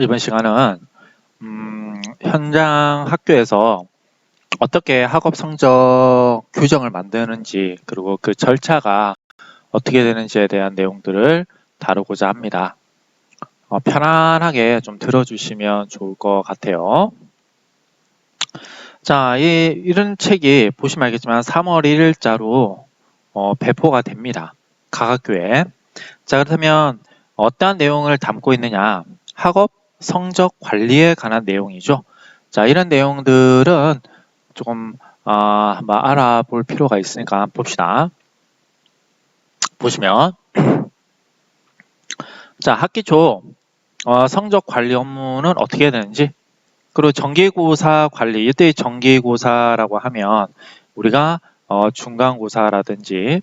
이번 시간은 현장 학교에서 어떻게 학업 성적 규정을 만드는지, 그리고 그 절차가 어떻게 되는지에 대한 내용들을 다루고자 합니다. 편안하게 좀 들어주시면 좋을 것 같아요. 자, 이런 책이 보시면 알겠지만 3월 1일자로 배포가 됩니다. 각 학교에. 자, 그렇다면 어떠한 내용을 담고 있느냐? 학업 성적 관리에 관한 내용이죠. 자, 이런 내용들은 조금 한번 알아볼 필요가 있으니까 봅시다. 보시면 자, 학기 초 성적 관리 업무는 어떻게 해야 되는지, 그리고 정기고사 관리, 이때 정기고사라고 하면 우리가 중간고사라든지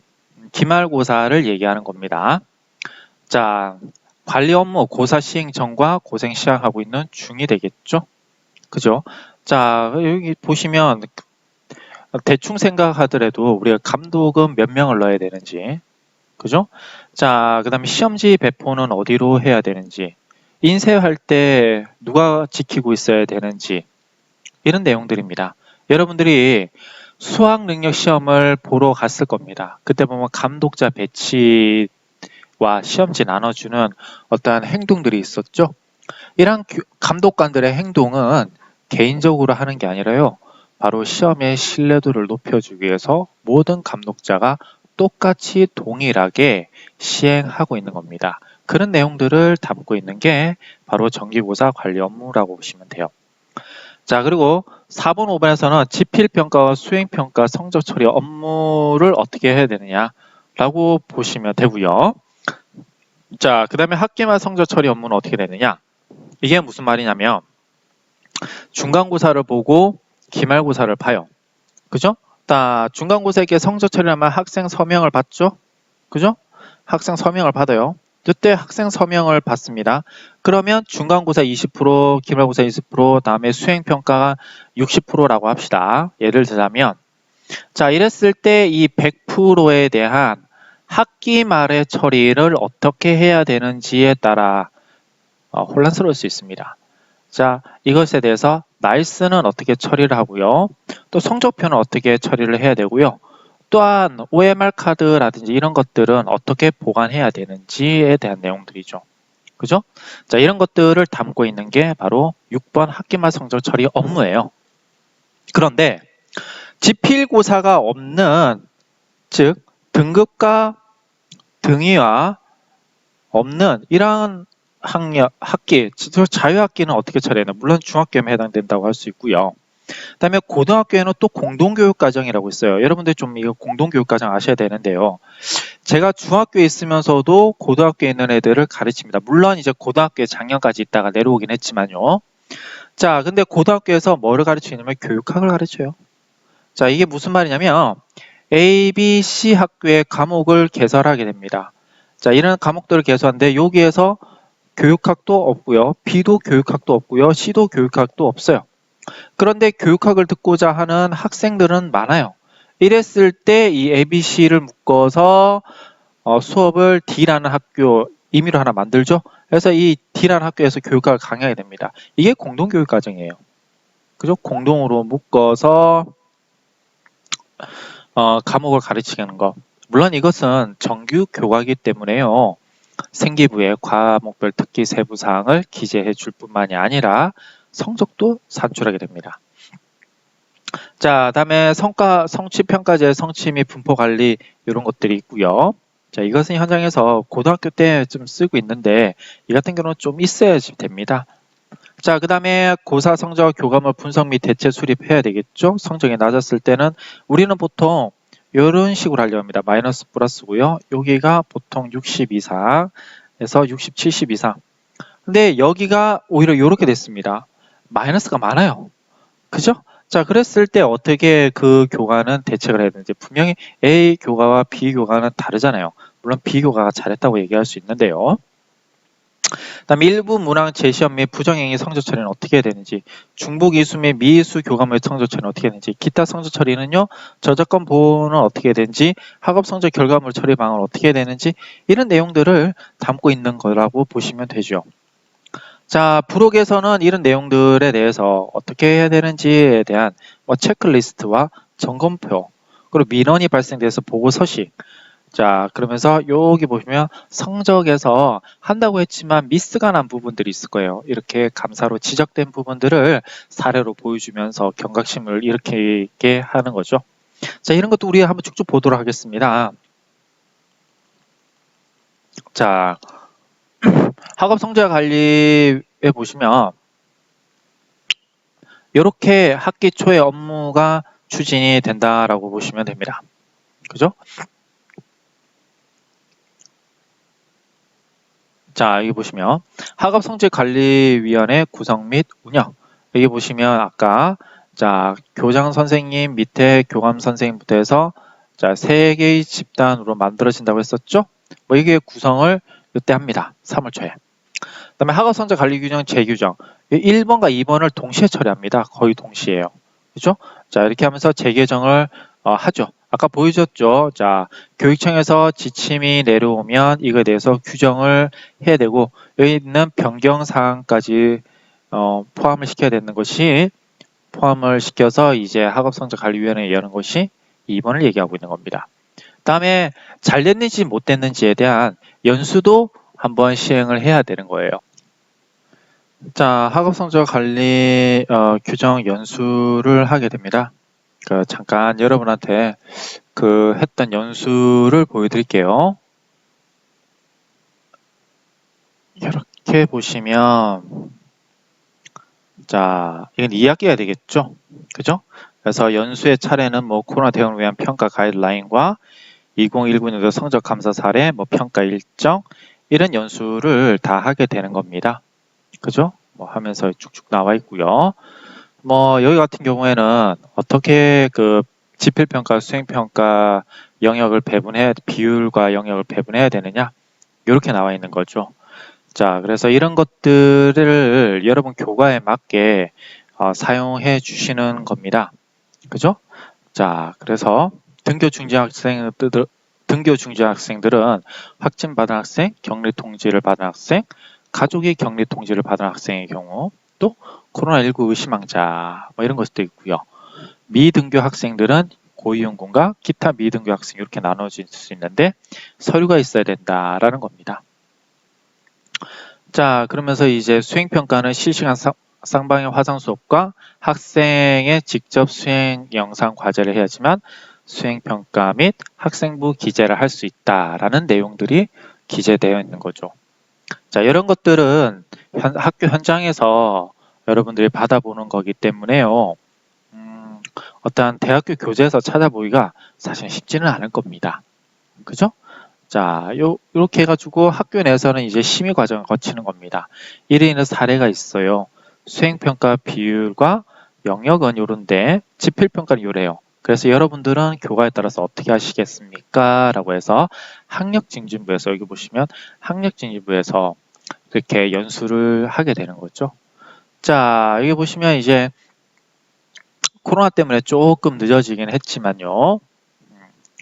기말고사를 얘기하는 겁니다. 자, 관리 업무 고사 시행 전과 고생 시행하고 있는 중이 되겠죠? 그죠? 자, 여기 보시면 대충 생각하더라도 우리가 감독은 몇 명을 넣어야 되는지, 그죠? 자, 그 다음에 시험지 배포는 어디로 해야 되는지, 인쇄할 때 누가 지키고 있어야 되는지, 이런 내용들입니다. 여러분들이 수학 능력 시험을 보러 갔을 겁니다. 그때 보면 감독자 배치와 시험지 나눠주는 어떠한 행동들이 있었죠. 이런 감독관들의 행동은 개인적으로 하는 게 아니라요, 바로 시험의 신뢰도를 높여주기 위해서 모든 감독자가 똑같이 동일하게 시행하고 있는 겁니다. 그런 내용들을 담고 있는 게 바로 정기고사 관리 업무라고 보시면 돼요. 자, 그리고 4번, 5번에서는 지필평가와 수행평가 성적 처리 업무를 어떻게 해야 되느냐라고 보시면 되고요. 자, 그 다음에 학기말 성적 처리 업무는 어떻게 되느냐? 이게 무슨 말이냐면 중간고사를 보고 기말고사를 봐요. 그죠? 중간고사에게 성적 처리하면 학생 서명을 받죠? 그죠? 학생 서명을 받아요. 이때 학생 서명을 받습니다. 그러면 중간고사 20%, 기말고사 20%, 다음에 수행평가가 60%라고 합시다. 예를 들자면, 자, 이랬을 때 이 100%에 대한 학기 말의 처리를 어떻게 해야 되는지에 따라 혼란스러울 수 있습니다. 자, 이것에 대해서 날스는 어떻게 처리를 하고요. 또 성적표는 어떻게 처리를 해야 되고요. 또한 OMR 카드라든지 이런 것들은 어떻게 보관해야 되는지에 대한 내용들이죠. 그죠? 자, 이런 것들을 담고 있는 게 바로 6번 학기말 성적 처리 업무예요. 그런데 지필고사가 없는, 즉 등급과 등위와 없는 이러한 학기, 자유학기는 어떻게 처리하냐? 물론 중학교에 해당된다고 할 수 있고요. 그 다음에 고등학교에는 또 공동교육과정이라고 있어요. 여러분들 좀 이거 공동교육과정 아셔야 되는데요. 제가 중학교에 있으면서도 고등학교에 있는 애들을 가르칩니다. 물론 이제 고등학교에 작년까지 있다가 내려오긴 했지만요. 자, 근데 고등학교에서 뭐를 가르치냐면 교육학을 가르쳐요. 자, 이게 무슨 말이냐면 A, B, C 학교의 과목을 개설하게 됩니다. 자, 이런 과목들을 개설하는데 여기에서 교육학도 없고요. B도 교육학도 없고요. C도 교육학도 없어요. 그런데 교육학을 듣고자 하는 학생들은 많아요. 이랬을 때 이 ABC를 묶어서 수업을 D라는 학교 임의로 하나 만들죠. 그래서 이 D라는 학교에서 교육학을 강의하게 됩니다. 이게 공동교육과정이에요. 그죠? 공동으로 묶어서 과목을 가르치는 거. 물론 이것은 정규 교과이기 때문에요. 생기부에 과목별 특기 세부 사항을 기재해 줄 뿐만이 아니라 성적도 산출하게 됩니다. 자, 다음에 성취평가제 성취 및 분포 관리 이런 것들이 있고요. 자, 이것은 현장에서 고등학교 때 좀 쓰고 있는데 이 같은 경우는 좀 있어야지 됩니다. 자, 그 다음에 고사 성적 교과물 분석 및 대체 수립해야 되겠죠. 성적이 낮았을 때는 우리는 보통 이런 식으로 하려고 합니다. 마이너스 플러스고요. 여기가 보통 60 이상에서 60, 70 이상. 근데 여기가 오히려 이렇게 됐습니다. 마이너스가 많아요. 그죠? 자, 그랬을 때 어떻게 그 교과는 대책을 해야 되는지. 분명히 A 교과와 B 교과는 다르잖아요. 물론 B 교과가 잘했다고 얘기할 수 있는데요. 다음에 일부 문항 재시험 및 부정행위 성적 처리는 어떻게 해야 되는지, 중복 이수 및 미이수 교과물 성적 처리는 어떻게 해야 되는지, 기타 성적 처리는요, 저작권 보호는 어떻게 해야 되는지, 학업 성적 결과물 처리 방안은 어떻게 해야 되는지, 이런 내용들을 담고 있는 거라고 보시면 되죠. 자, 부록에서는 이런 내용들에 대해서 어떻게 해야 되는지에 대한 체크리스트와 점검표, 그리고 민원이 발생돼서 보고 서식. 자, 그러면서 여기 보시면 성적에서 한다고 했지만 미스가 난 부분들이 있을 거예요. 이렇게 감사로 지적된 부분들을 사례로 보여주면서 경각심을 일으키게 하는 거죠. 자, 이런 것도 우리 한번 쭉쭉 보도록 하겠습니다. 자, 학업 성적 관리에 보시면 이렇게 학기 초에 업무가 추진이 된다라고 보시면 됩니다. 그죠? 자, 여기 보시면 학업성적관리위원회 구성 및 운영. 여기 보시면 아까 자, 교장 선생님 밑에 교감 선생님부터 해서 자, 3개의 집단으로 만들어진다고 했었죠? 뭐 이게 구성을 이때 합니다. 3월 초에. 그다음에 학업성적관리규정 재규정. 1번과 2번을 동시에 처리합니다. 거의 동시에요. 그죠? 자, 이렇게 하면서 재개정을 하죠. 아까 보여줬죠. 자, 교육청에서 지침이 내려오면 이거에 대해서 규정을 해야 되고 여기 있는 변경 사항까지 포함을 시켜야 되는 것이 포함을 시켜서 이제 학업성적관리위원회에 여는 것이 2번을 얘기하고 있는 겁니다. 다음에 잘 됐는지 못 됐는지에 대한 연수도 한번 시행을 해야 되는 거예요. 자, 학업성적관리 규정 연수를 하게 됩니다. 잠깐 여러분한테 했던 연수를 보여드릴게요. 이렇게 보시면 자, 이건 2학기가 되겠죠? 그죠? 그래서 연수의 차례는 뭐 코로나 대응을 위한 평가 가이드라인과 2019년도 성적 감사 사례, 뭐 평가 일정 이런 연수를 다 하게 되는 겁니다. 그죠? 뭐 하면서 쭉쭉 나와 있고요. 뭐 여기 같은 경우에는 어떻게 지필평가, 수행평가 영역을 비율과 영역을 배분해야 되느냐 이렇게 나와 있는 거죠. 자, 그래서 이런 것들을 여러분 교과에 맞게 사용해 주시는 겁니다. 그죠? 자, 그래서 등교 중지 학생들은 확진 받은 학생, 격리 통지를 받은 학생, 가족이 격리 통지를 받은 학생의 경우, 또 코로나19 의심환자 뭐 이런 것도 있고요. 미등교 학생들은 고위험군과 기타 미등교 학생 이렇게 나눠질 수 있는데 서류가 있어야 된다라는 겁니다. 자, 그러면서 이제 수행평가는 실시간 쌍방향 화상 수업과 학생의 직접 수행 영상 과제를 해야지만 수행평가 및 학생부 기재를 할 수 있다라는 내용들이 기재되어 있는 거죠. 자, 이런 것들은 학교 현장에서 여러분들이 받아보는 거기 때문에요. 어떠한 대학교 교재에서 찾아보기가 사실 쉽지는 않을 겁니다. 그죠? 자, 요렇게 해가지고 학교 내에서는 이제 심의 과정을 거치는 겁니다. 이래 있는 사례가 있어요. 수행평가 비율과 영역은 요런데 지필평가는 요래요. 그래서 여러분들은 교과에 따라서 어떻게 하시겠습니까? 라고 해서 학력증진부에서 여기 보시면 학력증진부에서 이렇게 연수를 하게 되는 거죠. 자, 여기 보시면 이제 코로나 때문에 조금 늦어지긴 했지만요.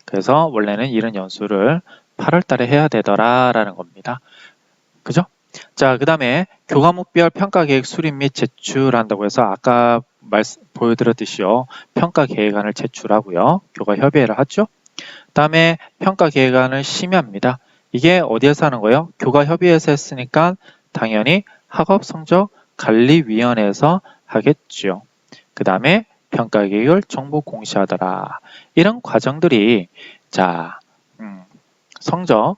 그래서 원래는 이런 연수를 8월 달에 해야 되더라라는 겁니다. 그죠? 자, 그 다음에 교과목별 평가계획 수립 및 제출한다고 해서 아까 보여드렸듯이요. 평가계획안을 제출하고요. 교과협의회를 하죠. 그 다음에 평가계획안을 심의합니다. 이게 어디에서 하는 거예요? 교과협의회에서 했으니까 당연히 학업성적관리위원회에서 하겠죠. 그 다음에 평가계획을 정보 공시하더라. 이런 과정들이 자 성적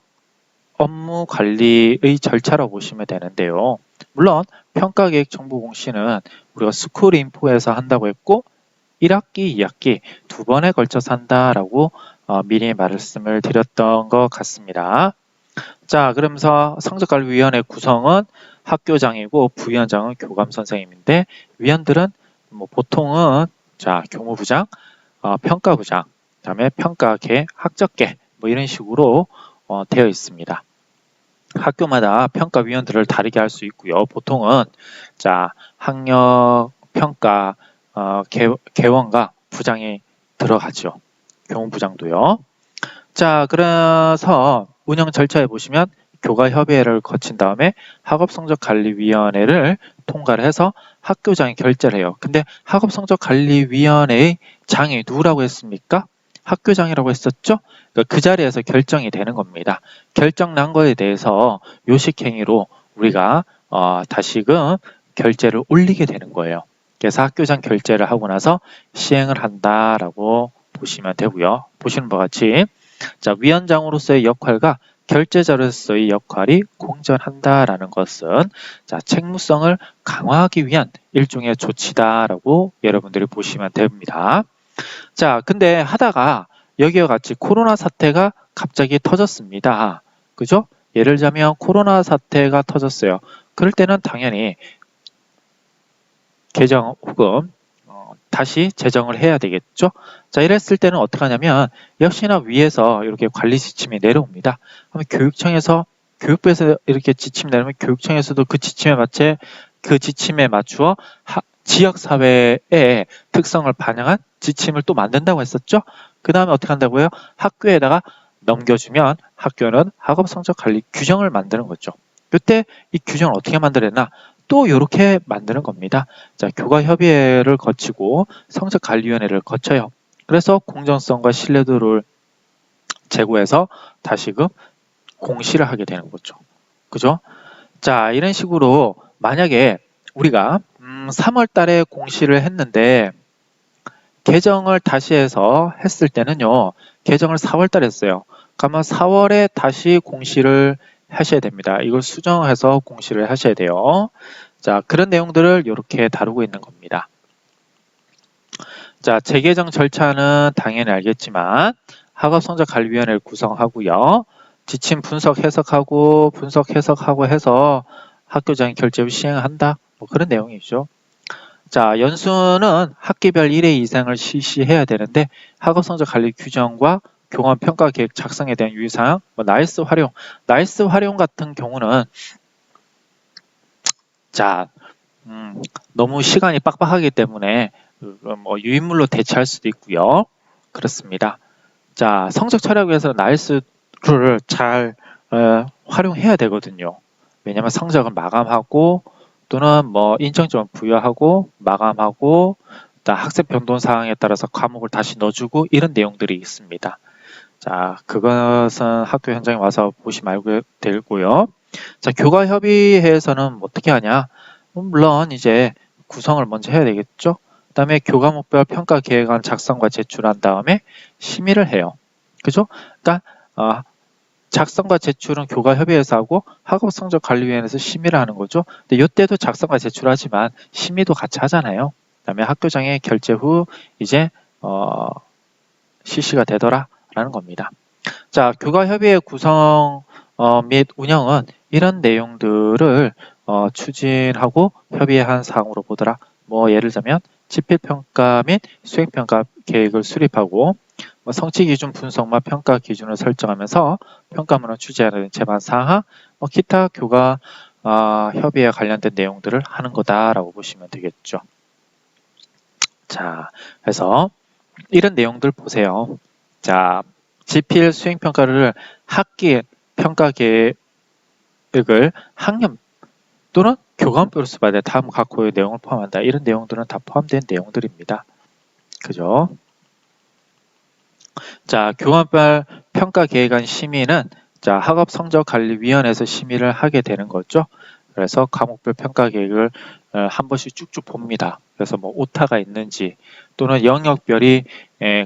업무 관리의 절차라고 보시면 되는데요. 물론 평가계획 정보 공시는 우리가 스쿨인포에서 한다고 했고 1학기, 2학기 두 번에 걸쳐서 한다라고 미리 말씀을 드렸던 것 같습니다. 자, 그러면서 성적관리위원회 구성은 학교장이고 부위원장은 교감선생님인데 위원들은 뭐 보통은 자 교무부장, 평가부장, 그다음에 평가계, 학적계 뭐 이런 식으로 되어 있습니다. 학교마다 평가위원들을 다르게 할 수 있고요. 보통은 자 학력 평가 개원과 부장이 들어가죠. 교무부장도요. 자, 그래서 운영 절차에 보시면 교과협의회를 거친 다음에 학업성적관리위원회를 통과를 해서 학교장이 결재를 해요. 근데 학업성적관리위원회의 장이 누구라고 했습니까? 학교장이라고 했었죠? 그러니까 그 자리에서 결정이 되는 겁니다. 결정 난 거에 대해서 요식행위로 우리가 다시금 결재를 올리게 되는 거예요. 그래서 학교장 결재를 하고 나서 시행을 한다라고 보시면 되고요. 보시는 바와 같이 자, 위원장으로서의 역할과 결재자로서의 역할이 공존한다라는 것은 자, 책무성을 강화하기 위한 일종의 조치다라고 여러분들이 보시면 됩니다. 자, 근데 하다가 여기와 같이 코로나 사태가 갑자기 터졌습니다. 그죠? 예를 들자면 코로나 사태가 터졌어요. 그럴 때는 당연히 개정 혹은 다시 제정을 해야 되겠죠. 자, 이랬을 때는 어떻게 하냐면 역시나 위에서 이렇게 관리 지침이 내려옵니다. 그러면 교육청에서 교육부에서 이렇게 지침 내리면 교육청에서도 그 지침에 맞추어 지역사회의 특성을 반영한 지침을 또 만든다고 했었죠. 그 다음에 어떻게 한다고요? 학교에다가 넘겨주면 학교는 학업성적관리 규정을 만드는 거죠. 그때 이 규정을 어떻게 만들었나? 또 이렇게 만드는 겁니다. 자, 교과협의회를 거치고 성적관리위원회를 거쳐요. 그래서 공정성과 신뢰도를 제고해서 다시금 공시를 하게 되는 거죠. 그죠? 자, 이런 식으로 만약에 우리가 3월 달에 공시를 했는데 개정을 다시 해서 했을 때는요. 개정을 4월 달에 했어요. 그러면 4월에 다시 공시를 하셔야 됩니다. 이걸 수정해서 공시를 하셔야 돼요. 자, 그런 내용들을 이렇게 다루고 있는 겁니다. 자, 재개정 절차는 당연히 알겠지만 학업성적관리위원회를 구성하고요. 지침 분석 해석하고 해서 학교장이 결재 후 시행한다. 뭐 그런 내용이죠. 자, 연수는 학기별 1회 이상을 실시해야 되는데 학업성적관리 규정과 교환평가계획 작성에 대한 유의사항, 나이스 활용 같은 경우는 자, 너무 시간이 빡빡하기 때문에 유인물로 대체할 수도 있고요. 그렇습니다. 자, 성적 철학을 위해서 나이스를 잘 활용해야 되거든요. 왜냐하면 성적을 마감하고 또는 인정점을 부여하고 마감하고 학생 변동 사항에 따라서 과목을 다시 넣어주고 이런 내용들이 있습니다. 자, 그것은 학교 현장에 와서 보시면 알게 되고요. 자, 교과협의회에서는 어떻게 하냐? 물론 이제 구성을 먼저 해야 되겠죠. 그 다음에 교과목별 평가 계획안 작성과 제출한 다음에 심의를 해요. 그죠? 그러니까 작성과 제출은 교과협의회에서 하고 학업성적관리위원회에서 심의를 하는 거죠. 근데 이때도 작성과 제출하지만 심의도 같이 하잖아요. 그 다음에 학교장의 결재 후 이제 실시가 되더라라는 겁니다. 자, 교과협의회 구성 및 운영은 이런 내용들을 추진하고 협의한 사항으로 보더라. 예를 들자면 지필평가 및 수행평가 계획을 수립하고 성취기준 분석과 평가 기준을 설정하면서 평가문을 취재하는 제반 사항, 기타 교과 협의에 관련된 내용들을 하는 거다라고 보시면 되겠죠. 자, 그래서 이런 내용들 보세요. 자, 지필 수행평가를 학기 평가 계획을 학년 또는 교과목별로 써봐야 돼. 다음 각호의 내용을 포함한다. 이런 내용들은 다 포함된 내용들입니다. 그죠? 자, 교과목별 평가 계획안 심의는 자, 학업성적관리위원회에서 심의를 하게 되는 거죠. 그래서 과목별 평가 계획을 한 번씩 쭉쭉 봅니다. 그래서 오타가 있는지 또는 영역별이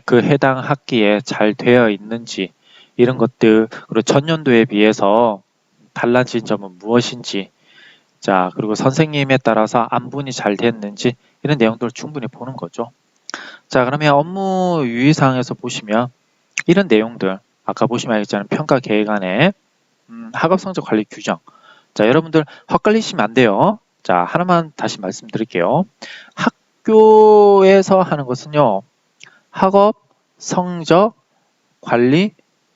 그 해당 학기에 잘 되어 있는지 이런 것들 그리고 전년도에 비해서 달라진 점은 무엇인지 자 그리고 선생님에 따라서 안분이 잘 됐는지 이런 내용들을 충분히 보는 거죠. 자 그러면 업무 유의사항에서 보시면 이런 내용들 아까 보시면 알겠지만 평가 계획안에 학업성적관리 규정 자 여러분들 헛갈리시면 안 돼요. 자 하나만 다시 말씀드릴게요. 학교에서 하는 것은요. 학업 성적 관리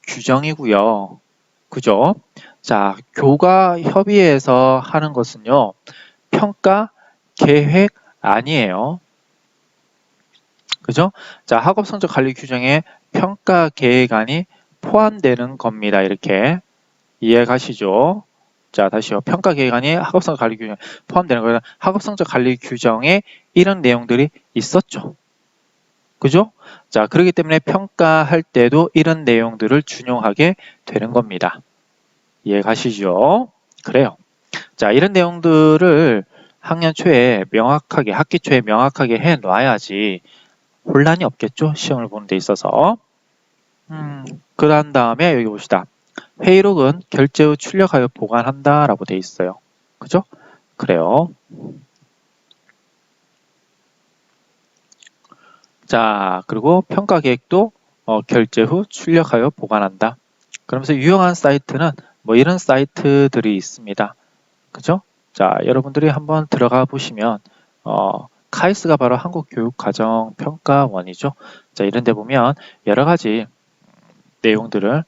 규정이고요. 그죠? 자, 교과 협의회에서 하는 것은요. 평가 계획 아니에요. 그죠? 자, 학업 성적 관리 규정에 평가 계획안이 포함되는 겁니다. 이렇게. 이해 가시죠? 자, 다시요. 평가 계획안이 학업성적 관리 규정에 포함되는 거는 학업성적 관리 규정에 이런 내용들이 있었죠. 그죠? 자, 그렇기 때문에 평가할 때도 이런 내용들을 준용하게 되는 겁니다. 이해 가시죠? 그래요. 자, 이런 내용들을 학년 초에 명확하게, 학기 초에 명확하게 해 놔야지 혼란이 없겠죠? 시험을 보는 데 있어서. 그 다음에 여기 봅시다. 회의록은 결제 후 출력하여 보관한다 라고 돼 있어요. 그죠? 그래요. 자, 그리고 평가 계획도 결제 후 출력하여 보관한다. 그러면서 유용한 사이트는 뭐 이런 사이트들이 있습니다. 그죠? 자, 여러분들이 한번 들어가 보시면 카이스가 바로 한국교육과정평가원이죠. 자, 이런 데 보면 여러 가지 내용들을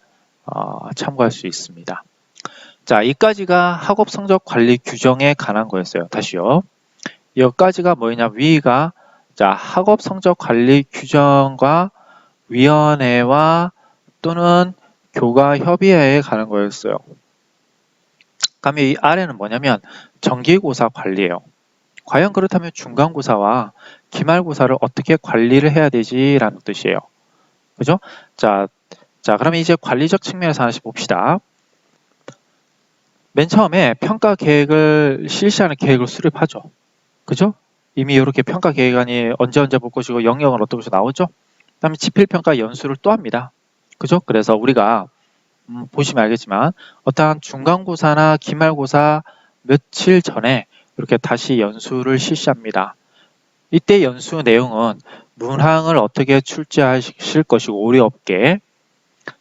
참고할 수 있습니다. 자, 이까지가 학업 성적 관리 규정에 관한 거였어요. 다시요. 여기까지가 뭐냐? 위가 자, 학업 성적 관리 규정과 위원회와 또는 교과 협의회에 관한 거였어요. 그다음에 이 아래는 뭐냐면 정기고사 관리예요. 과연 그렇다면 중간고사와 기말고사를 어떻게 관리를 해야 되지라는 뜻이에요. 그죠? 자, 그러면 이제 관리적 측면에서 하나씩 봅시다. 맨 처음에 평가 계획을 실시하는 계획을 수립하죠. 그죠? 이미 이렇게 평가 계획안이 언제 볼 것이고 영역은 어떤 것이 나오죠? 그다음에 지필평가 연수를 또 합니다. 그죠? 그래서 우리가 보시면 알겠지만 어떠한 중간고사나 기말고사 며칠 전에 이렇게 다시 연수를 실시합니다. 이때 연수 내용은 문항을 어떻게 출제하실 것이고 우리 업계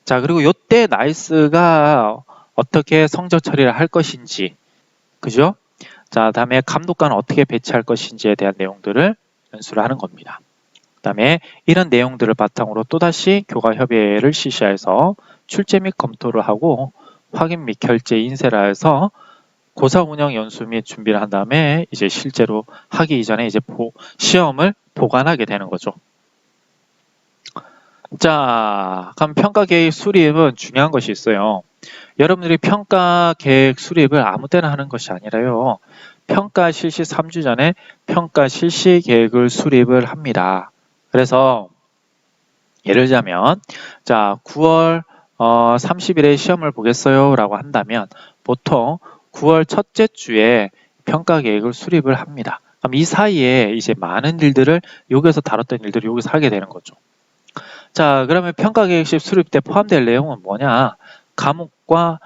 자 그리고 이때 나이스가 어떻게 성적 처리를 할 것인지 그죠? 자 다음에 감독관은 어떻게 배치할 것인지에 대한 내용들을 연수를 하는 겁니다. 그 다음에 이런 내용들을 바탕으로 또다시 교과협의회를 실시해서 출제 및 검토를 하고 확인 및 결제 인쇄를 해서 고사 운영 연수 및 준비를 한 다음에 이제 실제로 하기 이전에 이제 시험을 보관하게 되는 거죠. 자, 그럼 평가 계획 수립은 중요한 것이 있어요. 여러분들이 평가 계획 수립을 아무 때나 하는 것이 아니라요. 평가 실시 3주 전에 평가 실시 계획을 수립을 합니다. 그래서 예를 들자면 자 9월 30일에 시험을 보겠어요 라고 한다면 보통 9월 첫째 주에 평가 계획을 수립을 합니다. 그럼 이 사이에 이제 많은 일들을 여기서 다뤘던 일들을 여기서 하게 되는 거죠. 자 그러면 평가 계획식 수립 때 포함될 내용은 뭐냐? 과목과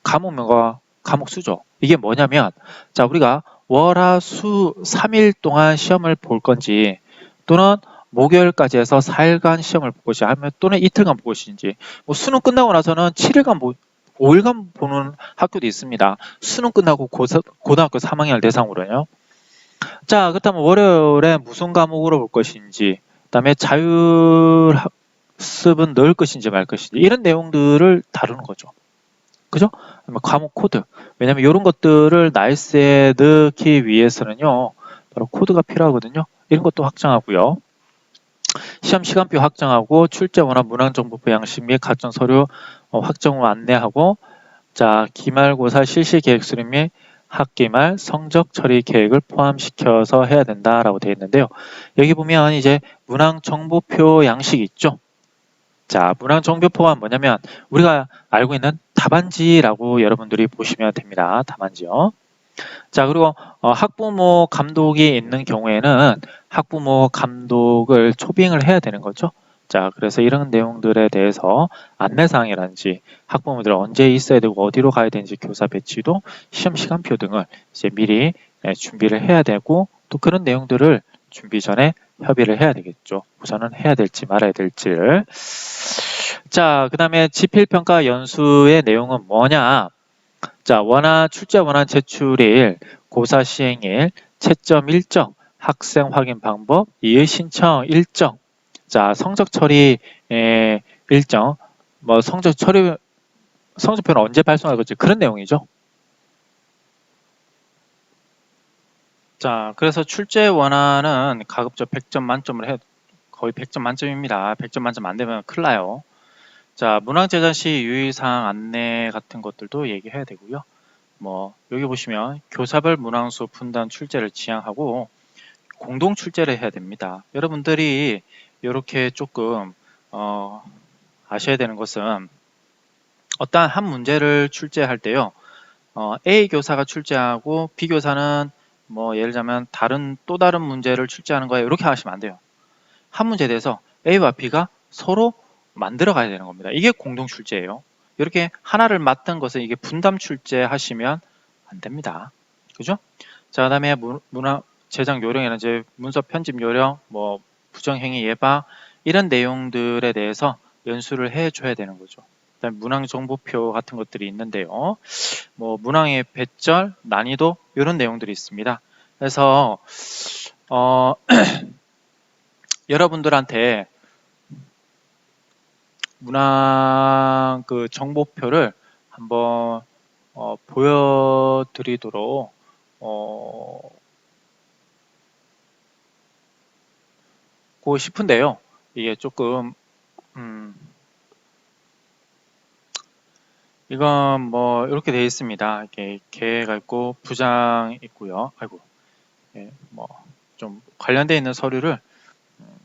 과목명과 과목수죠. 이게 뭐냐면 자 우리가 월화수 3일 동안 시험을 볼 건지 또는 목요일까지 해서 4일간 시험을 볼 것이 하면 또는 이틀간 볼 것인지 뭐 수능 끝나고 나서는 7일간 5일간 보는 학교도 있습니다. 수능 끝나고 고등학교 3학년을 대상으로요. 자 그렇다면 월요일에 무슨 과목으로 볼 것인지 그다음에 자율학습은 넣을 것인지 말 것인지 이런 내용들을 다루는 거죠. 그죠? 과목 코드. 왜냐면 이런 것들을 나이스에 넣기 위해서는요. 바로 코드가 필요하거든요. 이런 것도 확정하고요. 시험 시간표 확정하고 출제 원화 문항정보부 양식 및 각종 서류 확정 후 안내하고 자 기말고사 실시 계획 수립 및 학기 말 성적 처리 계획을 포함시켜서 해야 된다라고 되어 있는데요. 여기 보면 이제 문항정보표 양식이 있죠. 자 문항정보표가 뭐냐면 우리가 알고 있는 답안지라고 여러분들이 보시면 됩니다. 답안지요. 자 그리고 학부모 감독이 있는 경우에는 학부모 감독을 초빙을 해야 되는 거죠. 자 그래서 이런 내용들에 대해서 안내사항이라든지 학부모들 언제 있어야 되고 어디로 가야 되는지 교사 배치도 시험 시간표 등을 이제 미리 준비를 해야 되고 또 그런 내용들을 준비 전에 협의를 해야 되겠죠. 우선은 해야 될지 말아야 될지를 자 그 다음에 지필평가 연수의 내용은 뭐냐 자, 출제 원안 제출일, 고사 시행일, 채점 일정, 학생 확인 방법, 이의 신청 일정. 자, 성적 처리 일정, 뭐 성적표는 언제 발송할 건지 그런 내용이죠. 자, 그래서 출제 원안은 가급적 100점 만점을 거의 100점 만점입니다. 100점 만점 안 되면 큰일 나요. 자, 문항 제작 시 유의사항 안내 같은 것들도 얘기해야 되고요. 뭐 여기 보시면 교사별 문항수 분단 출제를 지향하고 공동 출제를 해야 됩니다. 여러분들이 이렇게 조금 아셔야 되는 것은 어떠한 한 문제를 출제할 때요. A 교사가 출제하고 B 교사는 뭐 예를 들자면 또 다른 문제를 출제하는 거예요. 이렇게 하시면 안 돼요. 한 문제에 대해서 A와 B가 서로 만들어 가야 되는 겁니다. 이게 공동 출제예요. 이렇게 하나를 맡은 것을 이게 분담 출제하시면 안 됩니다. 그죠? 자, 그다음에 문화 제작 요령에는 이제 문서 편집 요령, 뭐 부정행위 예방 이런 내용들에 대해서 연수를 해줘야 되는 거죠. 그다음에 문항 정보표 같은 것들이 있는데요. 뭐 문항의 배절, 난이도 이런 내용들이 있습니다. 그래서 여러분들한테 문항 그 정보표를 한번 보여드리도록 고 싶은데요. 이게 조금 이건 뭐 이렇게 되어 있습니다. 이렇게 계가 있고 부장 있고요. 아이고, 예, 뭐 좀 관련되어 있는 서류를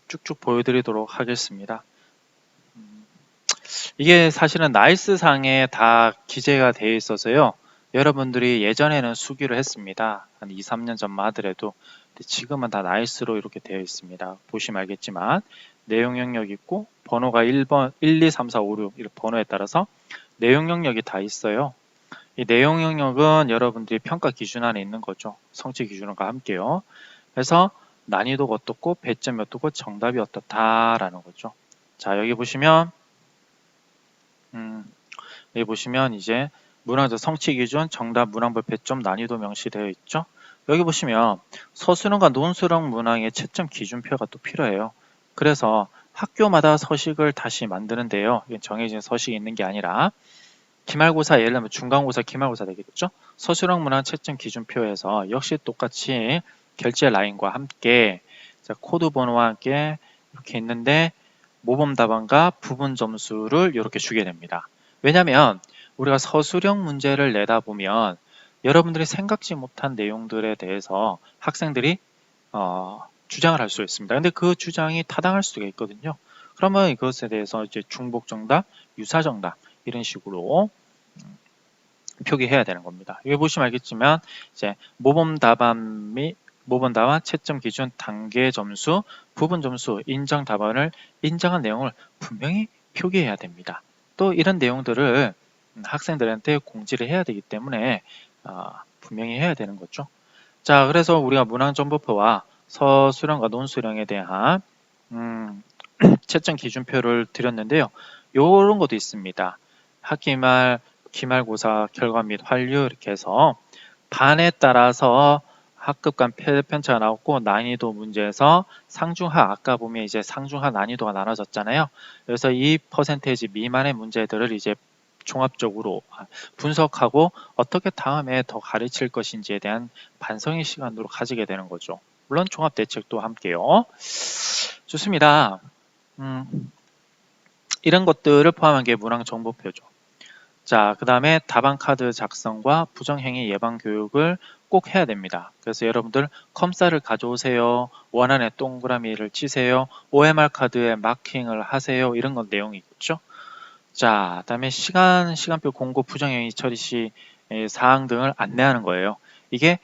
쭉쭉 보여드리도록 하겠습니다. 이게 사실은 나이스 상에 다 기재가 되어 있어서요. 여러분들이 예전에는 수기를 했습니다. 한 2, 3년 전만 하더라도 지금은 다 나이스로 이렇게 되어 있습니다. 보시면 알겠지만 내용 영역 있고 번호가 1번, 1, 2, 3, 4, 5, 6 이렇게 번호에 따라서 내용 영역이 다 있어요. 이 내용 영역은 여러분들이 평가 기준 안에 있는 거죠. 성취 기준과 함께요. 그래서 난이도가 어떻고 배점이 어떻고 정답이 어떻다라는 거죠. 자, 여기 보시면 여기 보시면 이제 문항적 성취 기준, 정답, 문항별 배점, 난이도 명시되어 있죠. 여기 보시면 서술형과 논술형 문항의 채점 기준표가 또 필요해요. 그래서 학교마다 서식을 다시 만드는데요. 이게 정해진 서식이 있는 게 아니라 기말고사, 예를 들면 중간고사, 기말고사 되겠죠. 서술형 문항 채점 기준표에서 역시 똑같이 결제 라인과 함께 코드 번호와 함께 이렇게 있는데 모범 답안과 부분 점수를 이렇게 주게 됩니다. 왜냐하면 우리가 서술형 문제를 내다 보면 여러분들이 생각지 못한 내용들에 대해서 학생들이 주장을 할 수 있습니다. 근데 그 주장이 타당할 수가 있거든요. 그러면 이것에 대해서 이제 중복 정답, 유사 정답 이런 식으로 표기해야 되는 겁니다. 여기 보시면 알겠지만 이제 모범 답안 및 모범 답안 채점 기준 단계 점수 부분 점수 인정 답안을 인정한 내용을 분명히 표기해야 됩니다. 또 이런 내용들을 학생들한테 공지를 해야 되기 때문에 분명히 해야 되는 거죠. 자, 그래서 우리가 문항정보표와 서술형과 논술형에 대한 채점 기준표를 드렸는데요. 이런 것도 있습니다. 학기말, 기말고사 결과 및 환류 이렇게 해서 반에 따라서 학급 간 편차가 나왔고 난이도 문제에서 상중하 아까 보면 이제 상중하 난이도가 나눠졌잖아요. 그래서 이 퍼센테이지 미만의 문제들을 이제 종합적으로 분석하고 어떻게 다음에 더 가르칠 것인지에 대한 반성의 시간으로 가지게 되는 거죠. 물론 종합대책도 함께요. 좋습니다. 이런 것들을 포함한 게 문항정보표죠. 자, 그 다음에 답안 카드 작성과 부정행위 예방 교육을 꼭 해야 됩니다. 그래서 여러분들 컴사를 가져오세요. 원안에 동그라미를 치세요. OMR 카드에 마킹을 하세요. 이런 건 내용이 있죠. 자, 그다음에 시간표 공고 부정행위 처리 시 사항 등을 안내하는 거예요. 이게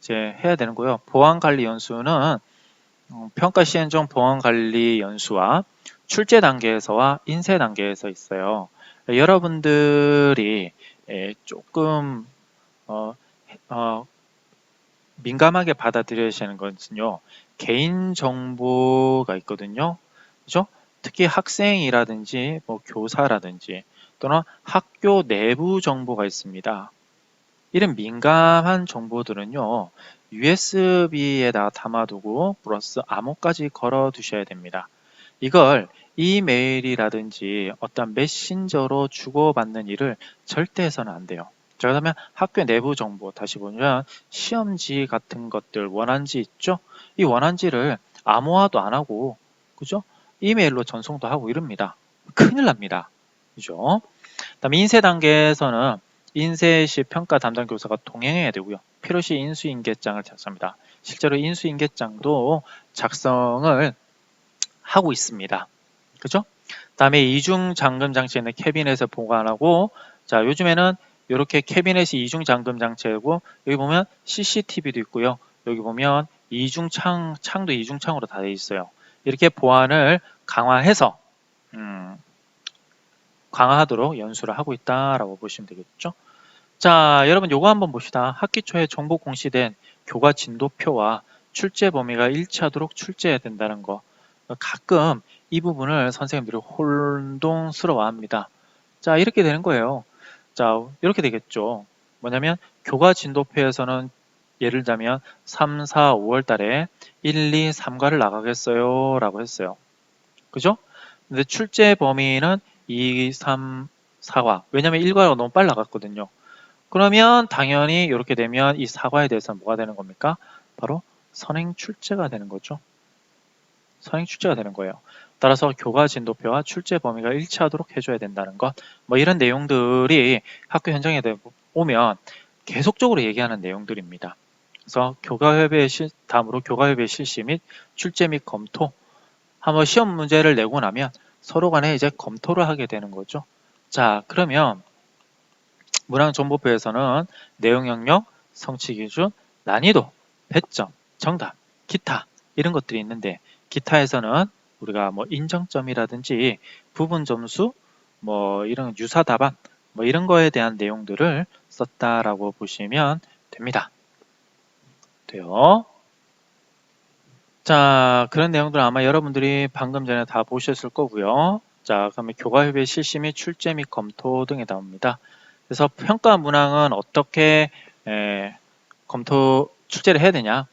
이제 해야 되는 거예요. 보안관리 연수는 평가 시행 중 보안관리 연수와 출제 단계에서와 인쇄 단계에서 있어요. 여러분들이 조금 민감하게 받아들여야 하는 것은요. 개인 정보가 있거든요. 그죠? 특히 학생이라든지 뭐 교사라든지 또는 학교 내부 정보가 있습니다. 이런 민감한 정보들은요. USB에다 담아두고 플러스 암호까지 걸어 두셔야 됩니다. 이걸 이메일이라든지 어떤 메신저로 주고받는 일을 절대 해서는 안 돼요. 자, 그러면 학교 내부 정보 다시 보면 시험지 같은 것들 원안지 있죠? 이 원안지를 암호화도 안 하고 그죠? 이메일로 전송도 하고 이럽니다. 큰일 납니다. 그죠? 그다음에 인쇄 단계에서는 인쇄 시 평가 담당 교사가 동행해야 되고요. 필요시 인수인계장을 작성합니다. 실제로 인수인계장도 작성을 하고 있습니다. 그죠? 그다음에 이중 잠금 장치는 캐비넷에 보관하고, 자, 요즘에는 이렇게 캐비넷이 이중 잠금 장치이고, 여기 보면 CCTV도 있고요. 여기 보면 창도 이중창으로 다 되어 있어요. 이렇게 보안을 강화해서 강화하도록 연수를 하고 있다라고 보시면 되겠죠. 자, 여러분 요거 한번 봅시다. 학기 초에 정보 공시된 교과 진도표와 출제 범위가 일치하도록 출제해야 된다는 거. 가끔 이 부분을 선생님들이 혼동스러워합니다. 자, 이렇게 되는 거예요. 자, 이렇게 되겠죠. 뭐냐면 교과 진도표에서는 예를 들자면 3, 4, 5월 달에 1, 2, 3과를 나가겠어요 라고 했어요. 그죠? 근데 출제 범위는 2, 3, 4과. 왜냐면 1과가 너무 빨리 나갔거든요. 그러면 당연히 이렇게 되면 이 4과에 대해서는 뭐가 되는 겁니까? 바로 선행 출제가 되는 거죠. 선행 출제가 되는 거예요. 따라서 교과 진도표와 출제 범위가 일치하도록 해줘야 된다는 것. 뭐 이런 내용들이 학교 현장에 오면 계속적으로 얘기하는 내용들입니다. 그래서 다음으로 교과협의 실시 및 출제 및 검토. 한번 시험 문제를 내고 나면 서로 간에 이제 검토를 하게 되는 거죠. 자, 그러면 문항정보표에서는 내용 영역, 성취 기준, 난이도, 배점, 정답, 기타 이런 것들이 있는데, 기타에서는 우리가 뭐 인정점이라든지 부분 점수, 뭐 이런 유사 답안, 뭐 이런 거에 대한 내용들을 썼다라고 보시면 됩니다. 돼요. 자, 그런 내용들 아마 여러분들이 방금 전에 다 보셨을 거고요. 자, 그러면 교과협의 실시 및 출제 및 검토 등이 나옵니다. 그래서 평가 문항은 어떻게 검토, 출제를 해야 되냐?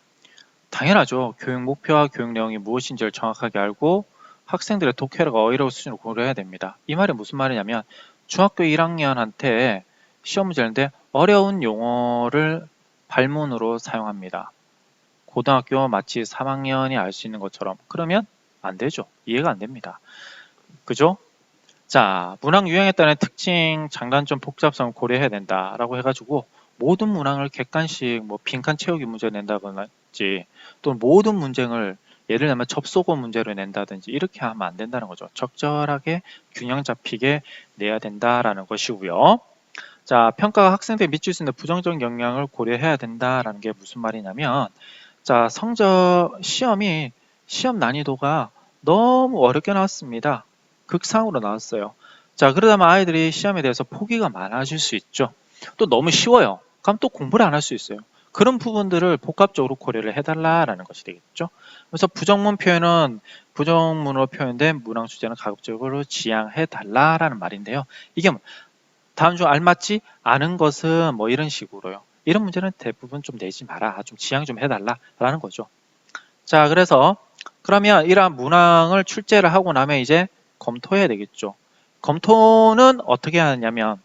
당연하죠. 교육 목표와 교육 내용이 무엇인지를 정확하게 알고 학생들의 독해력과 어휘력 수준을 고려해야 됩니다. 이 말이 무슨 말이냐면 중학교 1학년한테 시험 문제인데 어려운 용어를 발문으로 사용합니다. 고등학교 마치 3학년이 알 수 있는 것처럼. 그러면 안 되죠. 이해가 안 됩니다. 그죠? 자, 문항 유형에 따른 특징, 장단점, 복잡성을 고려해야 된다라고 해가지고 모든 문항을 객관식 뭐 빈칸 채우기 문제를 낸다든지 또는 모든 문제를 예를 들면 접속어 문제로 낸다든지 이렇게 하면 안 된다는 거죠. 적절하게 균형 잡히게 내야 된다라는 것이고요. 자, 평가가 학생들이 미칠 수 있는 부정적 영향을 고려해야 된다라는 게 무슨 말이냐면, 자, 시험 난이도가 너무 어렵게 나왔습니다. 극상으로 나왔어요. 자, 그러다면 아이들이 시험에 대해서 포기가 많아질 수 있죠. 또 너무 쉬워요. 그럼 또 공부를 안 할 수 있어요. 그런 부분들을 복합적으로 고려를 해달라라는 것이 되겠죠. 그래서 부정문으로 표현된 문항 주제는 가급적으로 지양해달라라는 말인데요. 이게 다음 중 알맞지 않은 것은 뭐 이런 식으로요. 이런 문제는 대부분 좀 내지 마라. 좀 지양 좀 해달라라는 거죠. 자, 그래서 그러면 이러한 문항을 출제를 하고 나면 이제 검토해야 되겠죠. 검토는 어떻게 하느냐면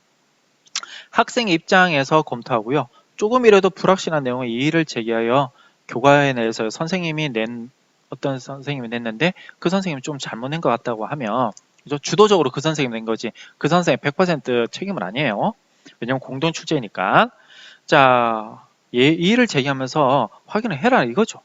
학생 입장에서 검토하고요. 조금이라도 불확실한 내용의 이의를 제기하여 교과에 대해서 어떤 선생님이 냈는데 그 선생님이 좀 잘못 낸 것 같다고 하면 그죠? 주도적으로 그 선생님이 낸 거지 그 선생님 100% 책임은 아니에요. 왜냐면 공동 출제니까. 자, 이의를 제기하면서 확인을 해라 이거죠.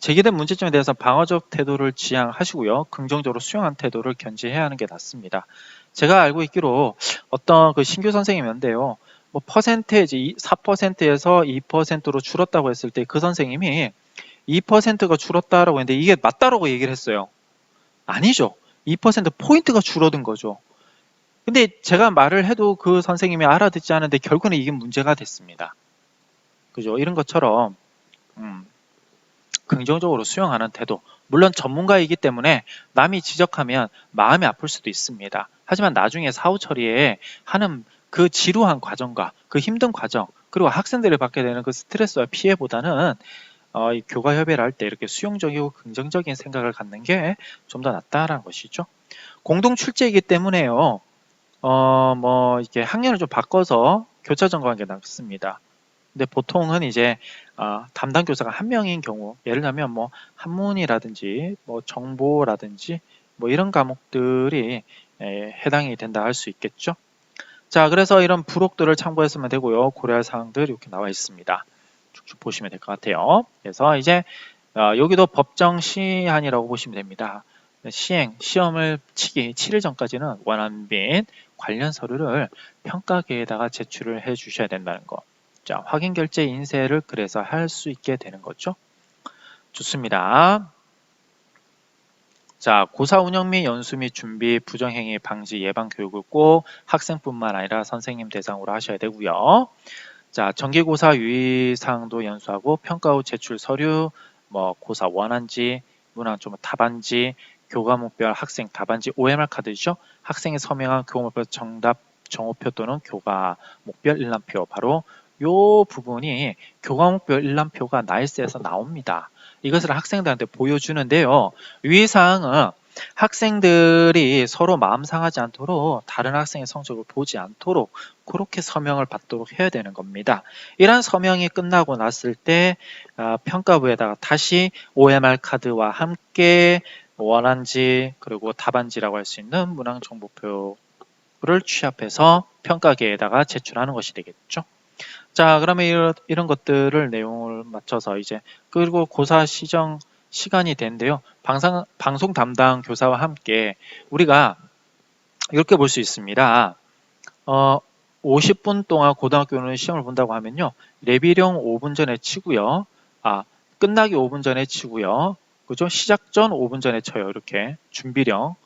제기된 문제점에 대해서 방어적 태도를 지향하시고요. 긍정적으로 수용한 태도를 견지해야 하는 게 낫습니다. 제가 알고 있기로 어떤 그 신규 선생님인데요. 뭐 퍼센테이지 4%에서 2%로 줄었다고 했을 때 그 선생님이 2%가 줄었다라고 했는데 이게 맞다라고 얘기를 했어요. 아니죠. 2% 포인트가 줄어든 거죠. 근데 제가 말을 해도 그 선생님이 알아듣지 않은데 결국은 이게 문제가 됐습니다. 그죠? 이런 것처럼 긍정적으로 수용하는 태도. 물론 전문가이기 때문에 남이 지적하면 마음이 아플 수도 있습니다. 하지만 나중에 사후 처리에 하는 그 지루한 과정과 그 힘든 과정, 그리고 학생들이 받게 되는 그 스트레스와 피해보다는 이 교과 협의를 할 때 이렇게 수용적이고 긍정적인 생각을 갖는 게 좀 더 낫다라는 것이죠. 공동 출제이기 때문에요. 뭐 이렇게 학년을 좀 바꿔서 교차 점검하는 게 낫습니다. 근데 보통은 이제 담당 교사가 한 명인 경우, 예를 들면 뭐 한문이라든지 뭐 정보라든지 뭐 이런 과목들이 해당이 된다 할 수 있겠죠. 자, 그래서 이런 부록들을 참고했으면 되고요. 고려할 사항들 이렇게 나와 있습니다. 쭉쭉 보시면 될 것 같아요. 그래서 이제 여기도 법정 시한이라고 보시면 됩니다. 시험을 치기 7일 전까지는 원한 및 관련 서류를 평가계에다가 제출을 해 주셔야 된다는 거. 자, 확인 결제 인쇄를 그래서 할 수 있게 되는 거죠. 좋습니다. 자, 고사 운영 및 연수 및 준비, 부정행위 방지 예방 교육을 꼭 학생뿐만 아니라 선생님 대상으로 하셔야 되고요. 자, 정기고사 유의사항도 연수하고 평가 후 제출 서류, 뭐 고사 원안지, 문항 답안지, 교과목별 학생 답안지, OMR 카드죠. 학생이 서명한 교과목별 정답 정오표 또는 교과목별 일람표, 바로 요 부분이 교과목별 일람표가 나일스에서 나옵니다. 이것을 학생들한테 보여주는데요. 유의사항은 학생들이 서로 마음 상하지 않도록, 다른 학생의 성적을 보지 않도록 그렇게 서명을 받도록 해야 되는 겁니다. 이러한 서명이 끝나고 났을 때 평가부에다가 다시 OMR 카드와 함께 원안지 그리고 답안지라고 할 수 있는 문항 정보표를 취합해서 평가계에다가 제출하는 것이 되겠죠. 자, 그러면 이런 것들을 내용을 맞춰서 이제, 그리고 고사 시정 시간이 된대요. 방송 담당 교사와 함께 우리가 이렇게 볼 수 있습니다. 50분 동안 고등학교는 시험을 본다고 하면요. 레비령 5분 전에 치고요. 끝나기 5분 전에 치고요. 그죠? 시작 전 5분 전에 쳐요. 이렇게 준비령,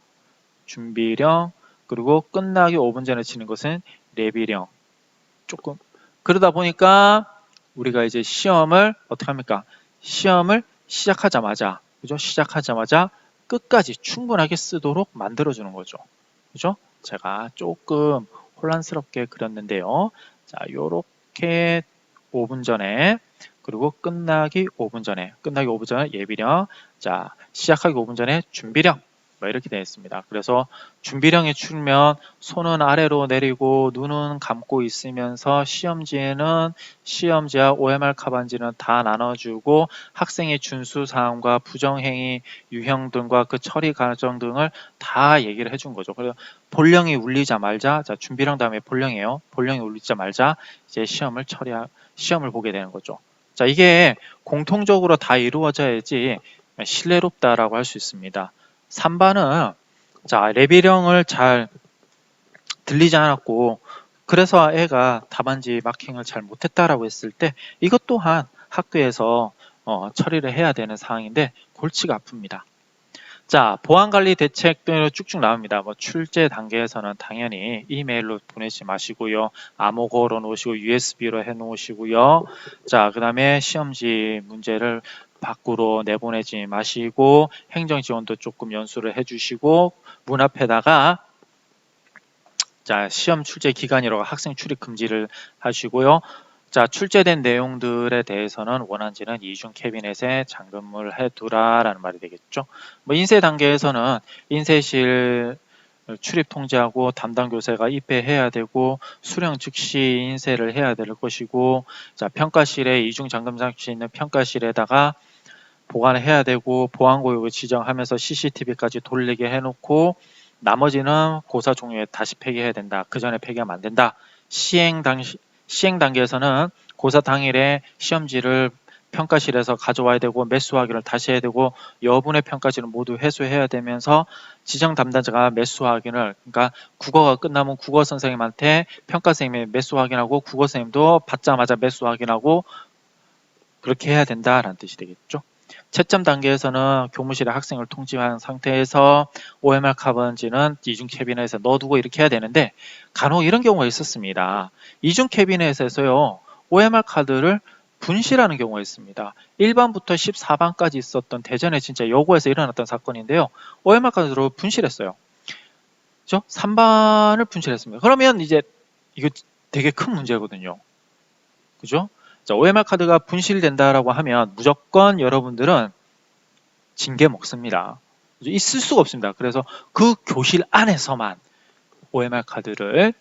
그리고 끝나기 5분 전에 치는 것은 레비령. 조금 그러다 보니까 우리가 이제 시험을 어떻게 합니까? 시험을 시작하자마자, 그죠? 시작하자마자 끝까지 충분하게 쓰도록 만들어주는 거죠. 그죠? 제가 조금 혼란스럽게 그렸는데요. 자, 요렇게 5분 전에, 그리고 끝나기 5분 전에 예비령, 자, 시작하기 5분 전에 준비령, 뭐 이렇게 되어 있습니다. 그래서 준비령에 추면 손은 아래로 내리고 눈은 감고 있으면서 시험지에는 시험지와 OMR 카반지는 다 나눠주고 학생의 준수 사항과 부정행위 유형 등과 그 처리 과정 등을 다 얘기를 해준 거죠. 그래서 본령이 울리자마자, 자, 준비령 다음에 본령이에요. 본령이 울리자마자 이제 시험을 보게 되는 거죠. 자, 이게 공통적으로 다 이루어져야지 신뢰롭다라고 할 수 있습니다. 3반은 자, 레비령을 잘 들리지 않았고 그래서 애가 답안지 마킹을 잘 못했다라고 했을 때 이것 또한 학교에서 처리를 해야 되는 사항인데 골치가 아픕니다. 자, 보안관리 대책도 쭉쭉 나옵니다. 뭐 출제 단계에서는 당연히 이메일로 보내지 마시고요. 암호 걸어 놓으시고 USB로 해 놓으시고요. 자, 그 다음에 시험지 문제를 밖으로 내보내지 마시고 행정 지원도 조금 연수를 해주시고 문 앞에다가 자, 시험 출제 기간이라고 학생 출입 금지를 하시고요. 자, 출제된 내용들에 대해서는 원안지는 이중 캐비넷에 잠금을 해두라라는 말이 되겠죠. 뭐 인쇄 단계에서는 인쇄실 출입 통제하고 담당 교사가 입회해야 되고 수령 즉시 인쇄를 해야 될 것이고, 자, 평가실에 이중 잠금 장치 있는 평가실에다가 보관을 해야 되고 보안구역을 지정하면서 CCTV까지 돌리게 해놓고 나머지는 고사 종료에 다시 폐기해야 된다. 그 전에 폐기하면 안 된다. 시행 단계에서는 고사 당일에 시험지를 평가실에서 가져와야 되고 매수 확인을 다시 해야 되고 여분의 평가지를 모두 회수해야 되면서 지정 담당자가 매수 확인을, 그러니까 국어가 끝나면 국어 선생님한테 평가 선생님이 매수 확인하고 국어 선생님도 받자마자 매수 확인하고 그렇게 해야 된다라는 뜻이 되겠죠. 채점 단계에서는 교무실에 학생을 통지한 상태에서 OMR 카번지는 이중 캐비넷에 넣어두고 이렇게 해야 되는데 간혹 이런 경우가 있었습니다. 이중 캐비넷에서요 OMR 카드를 분실하는 경우가 있습니다. 1반부터 14반까지 있었던 대전에 진짜 여고에서 일어났던 사건인데요. OMR 카드로 분실했어요. 그죠? 3반을 분실했습니다. 그러면 이제 이거 되게 큰 문제거든요. 그죠? 자, OMR 카드가 분실된다라고 하면 무조건 여러분들은 징계 먹습니다. 있을 수가 없습니다. 그래서 그 교실 안에서만 OMR 카드를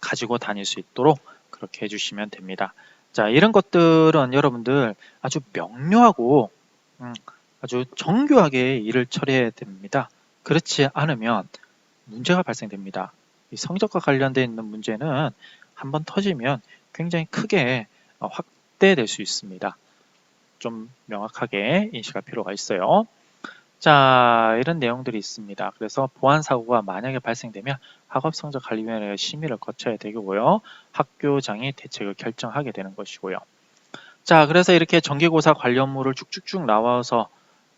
가지고 다닐 수 있도록 그렇게 해주시면 됩니다. 자, 이런 것들은 여러분들 아주 명료하고 아주 정교하게 일을 처리해야 됩니다. 그렇지 않으면 문제가 발생됩니다. 이 성적과 관련되어 있는 문제는 한번 터지면 굉장히 크게 확대될 수 있습니다. 좀 명확하게 인식할 필요가 있어요. 자, 이런 내용들이 있습니다. 그래서 보안 사고가 만약에 발생되면 학업성적관리위원회의 심의를 거쳐야 되고요. 학교장이 대책을 결정하게 되는 것이고요. 자, 그래서 이렇게 정기고사 관련 업무를 쭉쭉쭉 나와서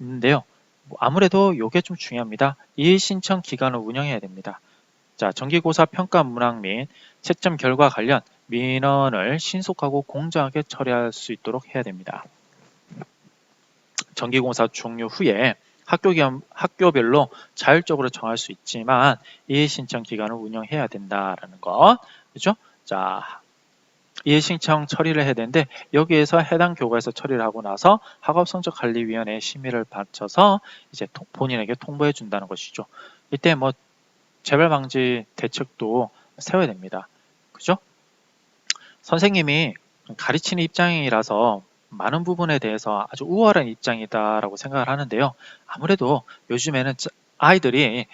있는데요. 아무래도 이게 좀 중요합니다. 이의신청 기간을 운영해야 됩니다. 자, 정기고사 평가 문항 및 채점 결과 관련 민원을 신속하고 공정하게 처리할 수 있도록 해야 됩니다. 정기고사 종료 후에 학교별로 자율적으로 정할 수 있지만 이의신청 기간을 운영해야 된다라는 것. 그죠? 자, 이의신청 처리를 해야 되는데 여기에서 해당 교과에서 처리를 하고 나서 학업성적관리위원회의 심의를 받쳐서 이제 본인에게 통보해 준다는 것이죠. 이때 뭐 재발 방지 대책도 세워야 됩니다. 그죠? 선생님이 가르치는 입장이라서 많은 부분에 대해서 아주 우월한 입장이다라고 생각을 하는데요. 아무래도 요즘에는 아이들이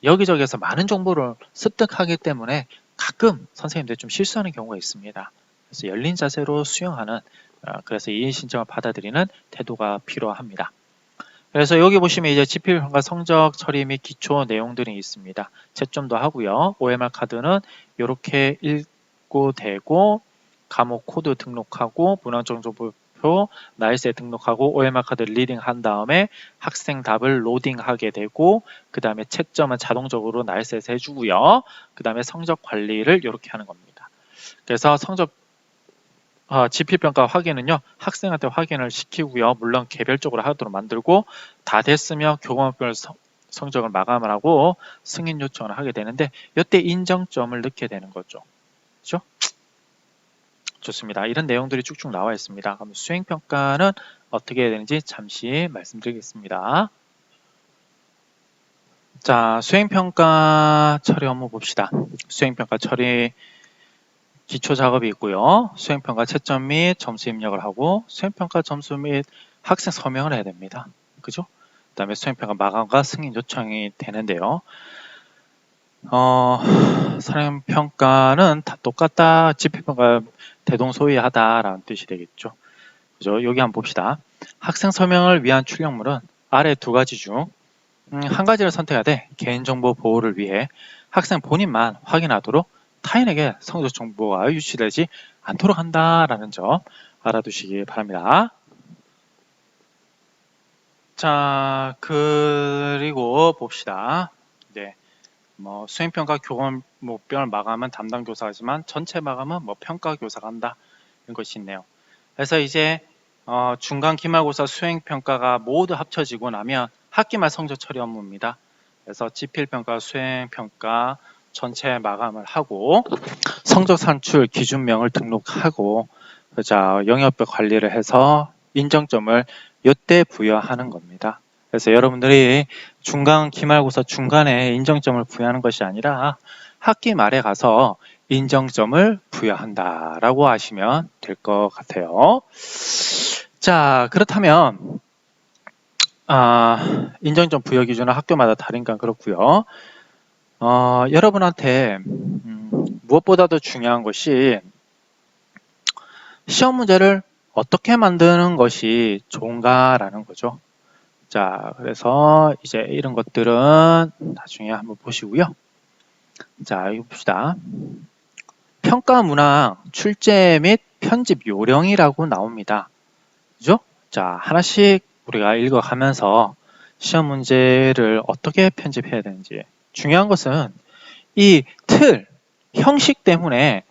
여기저기에서 많은 정보를 습득하기 때문에 가끔 선생님들이 좀 실수하는 경우가 있습니다. 그래서 열린 자세로 수용하는, 그래서 이의 신청을 받아들이는 태도가 필요합니다. 그래서 여기 보시면 이제 지필평가 성적 처리 및 기초 내용들이 있습니다. 채점도 하고요. OMR 카드는 이렇게 읽고 대고 과목 코드 등록하고 문항정보표 나일스에 등록하고 OMR 카드 리딩한 다음에 학생 답을 로딩하게 되고 그 다음에 채점은 자동적으로 나일스에서 해주고요. 그 다음에 성적 관리를 이렇게 하는 겁니다. 그래서 지필평가 확인은요, 학생한테 확인을 시키고요. 물론 개별적으로 하도록 만들고 다 됐으면 교과목별 성적을 마감을 하고 승인 요청을 하게 되는데 이때 인정점을 넣게 되는 거죠. 그렇죠? 좋습니다. 이런 내용들이 쭉쭉 나와 있습니다. 그럼 수행평가는 어떻게 해야 되는지 잠시 말씀드리겠습니다. 자, 수행평가 처리 업무 봅시다. 수행평가 처리 기초 작업이 있고요. 수행평가 채점 및 점수 입력을 하고 수행평가 점수 및 학생 서명을 해야 됩니다. 그죠? 그 다음에 수행평가 마감과 승인 요청이 되는데요. 수행평가는 다 똑같다. 지필평가 대동소이하다라는 뜻이 되겠죠. 그죠? 여기 한번 봅시다. 학생 서명을 위한 출력물은 아래 두 가지 중 한 가지를 선택해야 돼. 개인정보 보호를 위해 학생 본인만 확인하도록 타인에게 성적 정보가 유출되지 않도록 한다라는 점 알아두시기 바랍니다. 자, 그리고 봅시다. 네, 뭐 수행평가 교권 목별 마감은 담당 교사지만 전체 마감은 뭐 평가 교사가 한다 이런 것이 있네요. 그래서 이제 중간 기말고사 수행평가가 모두 합쳐지고 나면 학기말 성적 처리 업무입니다. 그래서 지필평가, 수행평가 전체 마감을 하고 성적 산출 기준명을 등록하고 자 영역별 관리를 해서 인정점을 이때 부여하는 겁니다. 그래서 여러분들이 중간 기말고사 중간에 인정점을 부여하는 것이 아니라 학기 말에 가서 인정점을 부여한다라고 하시면 될 것 같아요. 자, 그렇다면 인정점 부여 기준은 학교마다 다른가 그렇고요. 여러분한테 무엇보다도 중요한 것이 시험 문제를 어떻게 만드는 것이 좋은가라는 거죠. 자, 그래서 이제 이런 것들은 나중에 한번 보시고요. 자, 이거 봅시다. 평가 문항 출제 및 편집 요령이라고 나옵니다. 그죠? 자, 하나씩 우리가 읽어가면서 시험 문제를 어떻게 편집해야 되는지. 중요한 것은 이 틀, 형식 때문에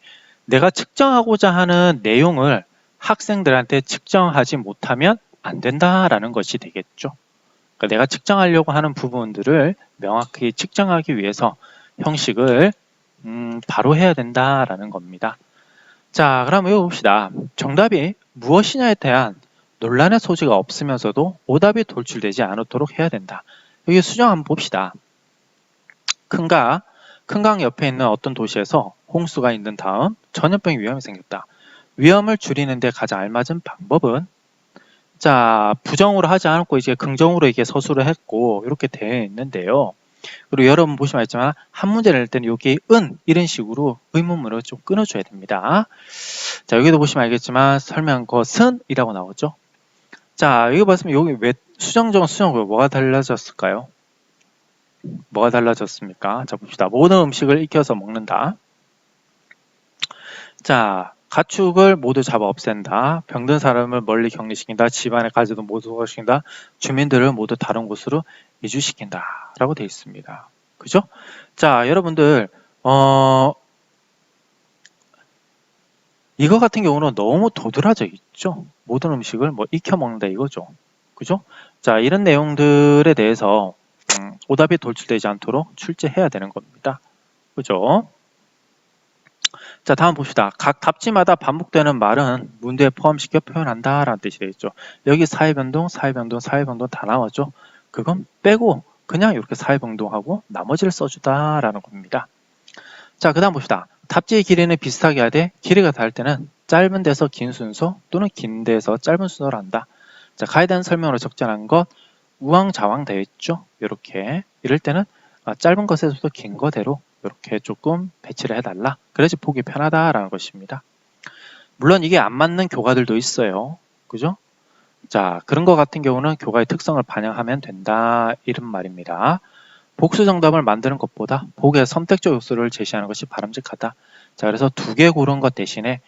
내가 측정하고자 하는 내용을 학생들한테 측정하지 못하면 안 된다라는 것이 되겠죠. 그러니까 내가 측정하려고 하는 부분들을 명확히 측정하기 위해서 형식을 바로 해야 된다라는 겁니다. 자, 그럼 이거 봅시다. 정답이 무엇이냐에 대한 논란의 소지가 없으면서도 오답이 돌출되지 않도록 해야 된다. 여기 수정 한번 봅시다. 큰 강 옆에 있는 어떤 도시에서 홍수가 있는 다음 전염병 위험이 생겼다. 위험을 줄이는 데 가장 알맞은 방법은 자, 부정으로 하지 않고 이제 긍정으로 이게 서술을 했고 이렇게 되어 있는데요. 그리고 여러분 보시면 알지만 한 문제를 낼 때는 여기 은 이런 식으로 의문문으로 좀 끊어줘야 됩니다. 자, 여기도 보시면 알겠지만 설명한 것은 이라고 나오죠. 자, 여기 봤으면 여기 왜 수정정 수정으로 뭐가 달라졌을까요? 뭐가 달라졌습니까? 자, 봅시다. 모든 음식을 익혀서 먹는다. 자, 가축을 모두 잡아 없앤다. 병든 사람을 멀리 격리시킨다. 집안의 가지도 모두 소각시킨다. 주민들을 모두 다른 곳으로 이주시킨다. 라고 되어 있습니다. 그죠? 자, 여러분들 이거 같은 경우는 너무 도드라져 있죠. 모든 음식을 뭐 익혀 먹는다 이거죠. 그죠? 자, 이런 내용들에 대해서 오답이 돌출되지 않도록 출제해야 되는 겁니다. 그죠? 자, 다음 봅시다. 각 답지마다 반복되는 말은 문제에 포함시켜 표현한다 라는 뜻이 되겠죠. 여기 사회변동, 사회변동, 사회변동 다 나왔죠. 그건 빼고 그냥 이렇게 사회변동하고 나머지를 써주다 라는 겁니다. 자, 그 다음 봅시다. 답지의 길이는 비슷하게 하되 길이가 다를 때는 짧은 데서 긴 순서 또는 긴 데서 짧은 순서로 한다. 자, 가에 대한 설명으로 적절한 것 우왕좌왕 되어 있죠. 이렇게 이럴 때는 짧은 것에서도 긴 거대로 이렇게 조금 배치를 해달라. 그래야지 보기 편하다라는 것입니다. 물론 이게 안 맞는 교과들도 있어요. 그죠? 자, 그런 것 같은 경우는 교과의 특성을 반영하면 된다. 이런 말입니다. 복수 정답을 만드는 것보다 보기의 선택적 요소를 제시하는 것이 바람직하다. 자, 그래서 두 개 고른 것 대신에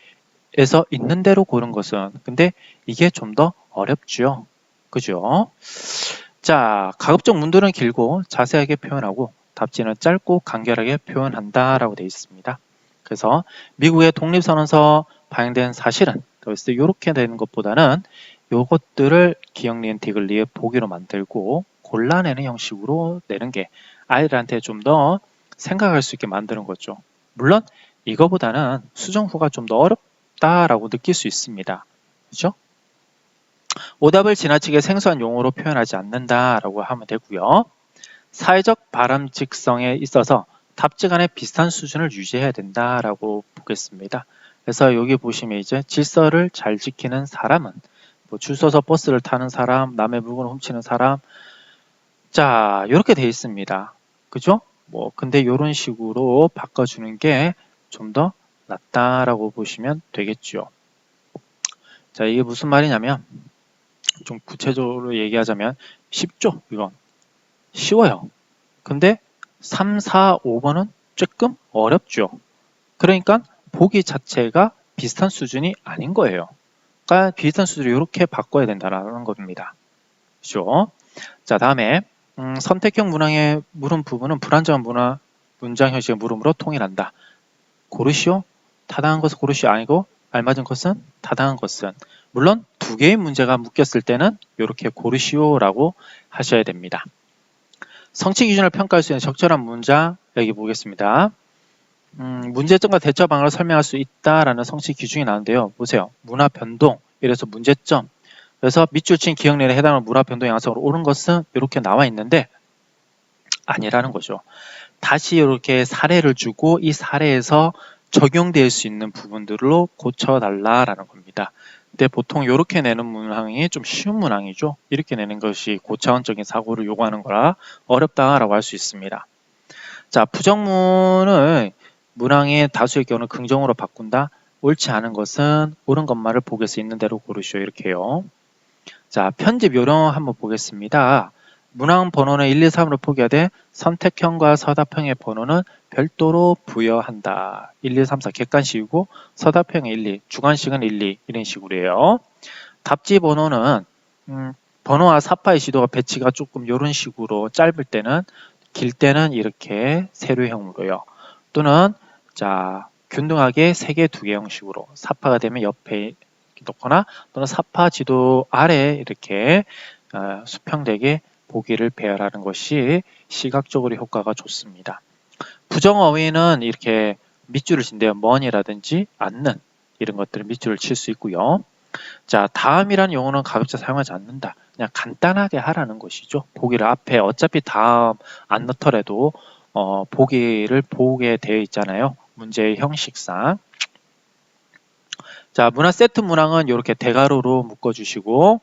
에서 있는 대로 고른 것은 근데 이게 좀 더 어렵죠. 그죠? 자, 가급적 문들은 길고 자세하게 표현하고 답지는 짧고 간결하게 표현한다 라고 되어 있습니다. 그래서 미국의 독립선언서 반영된 사실은 그래서 이렇게 되는 것보다는 요것들을 기억 니은 디귿리에 보기로 만들고 골라내는 형식으로 내는 게 아이들한테 좀 더 생각할 수 있게 만드는 거죠. 물론 이거보다는 수정후가 좀 더 어렵다라고 느낄 수 있습니다. 그죠? 오답을 지나치게 생소한 용어로 표현하지 않는다라고 하면 되고요. 사회적 바람직성에 있어서 답지 간의 비슷한 수준을 유지해야 된다라고 보겠습니다. 그래서 여기 보시면 이제 질서를 잘 지키는 사람은 뭐 줄 서서 버스를 타는 사람, 남의 물건을 훔치는 사람, 자 이렇게 돼 있습니다. 그죠? 뭐 근데 이런 식으로 바꿔주는 게 좀 더 낫다라고 보시면 되겠죠. 자, 이게 무슨 말이냐면 좀 구체적으로 얘기하자면 쉽죠? 이건 쉬워요. 근데 3, 4, 5번은 조금 어렵죠. 그러니까 보기 자체가 비슷한 수준이 아닌 거예요. 그러니까 비슷한 수준을 이렇게 바꿔야 된다는 겁니다. 그죠? 자, 다음에 선택형 문항의 물음 부분은 불안정한 문장 형식의 물음으로 통일한다. 고르시오? 타당한 것은 고르시오 아니고 알맞은 것은 타당한 것은 물론 두 개의 문제가 묶였을 때는 이렇게 고르시오라고 하셔야 됩니다. 성취 기준을 평가할 수 있는 적절한 문장 여기 보겠습니다. 문제점과 대처 방안을 설명할 수 있다라는 성취 기준이 나오는데요. 보세요. 문화 변동, 이래서 문제점. 그래서 밑줄 친 기억력에 해당하는 문화 변동 양상으로 옳은 것은 이렇게 나와 있는데 아니라는 거죠. 다시 이렇게 사례를 주고 이 사례에서 적용될 수 있는 부분들로 고쳐달라라는 겁니다. 근데 보통 이렇게 내는 문항이 좀 쉬운 문항이죠. 이렇게 내는 것이 고차원적인 사고를 요구하는 거라 어렵다라고 할 수 있습니다. 자, 부정문을 문항의 다수의 경우는 긍정으로 바꾼다. 옳지 않은 것은 옳은 것만을 보기에서 있는 대로 고르시오. 이렇게요. 자, 편집 요령 한번 보겠습니다. 문항 번호는 1, 2, 3으로 포기하되 선택형과 서답형의 번호는 별도로 부여한다. 1, 2, 3, 4 객관식이고 서답형의 1, 2, 주관식은 1, 2 이런 식으로요. 답지 번호는 번호와 사파의 지도가 배치가 조금 이런 식으로 짧을 때는 길 때는 이렇게 세로형으로요. 또는 자 균등하게 3개, 2개 형식으로 사파가 되면 옆에 놓거나 또는 사파 지도 아래 이렇게 수평되게 보기를 배열하는 것이 시각적으로 효과가 좋습니다. 부정어휘는 이렇게 밑줄을 친대요. 먼이라든지 않는 이런 것들을 밑줄을 칠 수 있고요. 자, 다음이라는 용어는 가급적 사용하지 않는다. 그냥 간단하게 하라는 것이죠. 보기를 앞에 어차피 다음 안 넣더라도 보기를 보게 되어 있잖아요. 문제의 형식상. 자, 문화 세트 문항은 이렇게 대괄호로 묶어주시고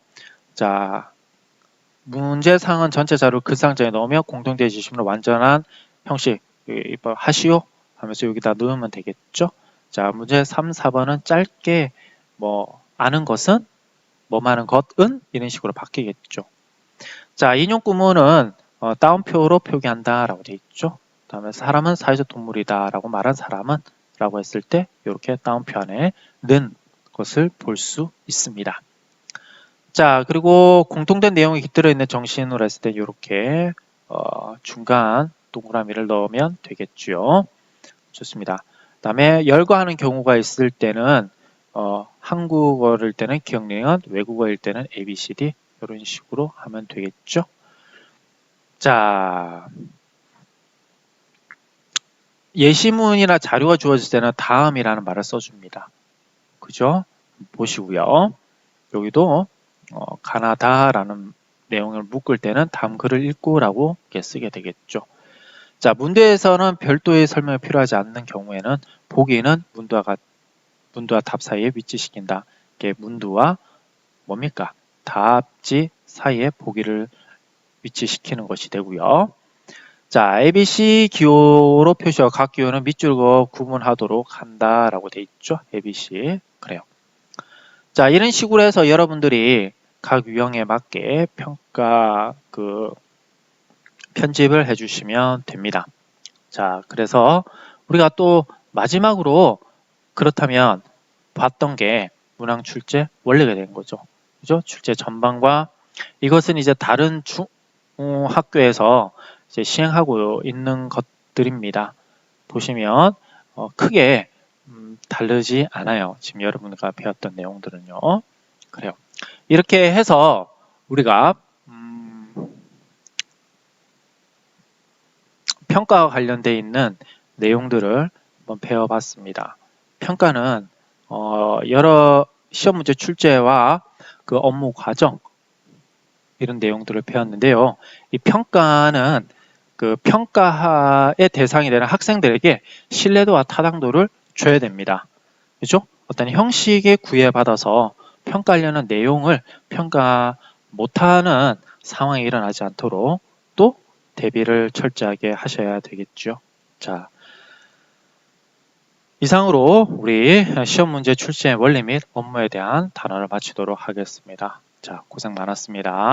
자, 문제상은 전체 자료를 그 상자에 넣으며 공통되어 지시면 완전한 형식 하시오 하면서 여기다 넣으면 되겠죠. 자, 문제 3, 4번은 짧게 뭐 아는 것은 뭐하는 것은 이런 식으로 바뀌겠죠. 자, 인용 구문은 따옴표로 표기한다 라고 되어 있죠. 다음에 사람은 사회적 동물이다 라고 말한 사람은 라고 했을 때 이렇게 따옴표 안에 는 것을 볼 수 있습니다. 자, 그리고 공통된 내용이 깃들어 있는 정신으로 했을 때 이렇게 중간 동그라미를 넣으면 되겠죠. 좋습니다. 그 다음에 열거하는 경우가 있을 때는 한국어일 때는 기억력은, 외국어일 때는 ABCD 이런 식으로 하면 되겠죠. 자, 예시문이나 자료가 주어질 때는 다음이라는 말을 써줍니다. 그죠? 보시고요. 여기도 가나다라는 내용을 묶을 때는 다음 글을 읽고라고 쓰게 되겠죠. 자, 문제에서는 별도의 설명이 필요하지 않는 경우에는 보기는 문두와 답 사이에 위치시킨다. 이게 문두와 뭡니까? 답지 사이에 보기를 위치시키는 것이 되고요. 자, ABC 기호로 표시하고 각 기호는 밑줄과 구분하도록 한다라고 돼 있죠. ABC. 그래요. 자, 이런 식으로 해서 여러분들이 각 유형에 맞게 평가 편집을 해주시면 됩니다. 자, 그래서 우리가 또 마지막으로 그렇다면 봤던 게 문항 출제 원래가 된 거죠. 그죠? 출제 전반과 이것은 이제 다른 학교에서 이제 시행하고 있는 것들입니다. 보시면 크게 다르지 않아요. 지금 여러분과 배웠던 내용들은요. 그래요. 이렇게 해서 우리가 평가와 관련되어 있는 내용들을 한번 배워봤습니다. 평가는 여러 시험 문제 출제와 그 업무 과정 이런 내용들을 배웠는데요. 이 평가는 그 평가의 대상이 되는 학생들에게 신뢰도와 타당도를 줘야 됩니다. 그죠? 어떤 형식에 구애받아서 평가하려는 내용을 평가 못하는 상황이 일어나지 않도록 또 대비를 철저하게 하셔야 되겠죠. 자, 이상으로 우리 시험 문제 출제 원리 및 업무에 대한 단어를 마치도록 하겠습니다. 자, 고생 많았습니다.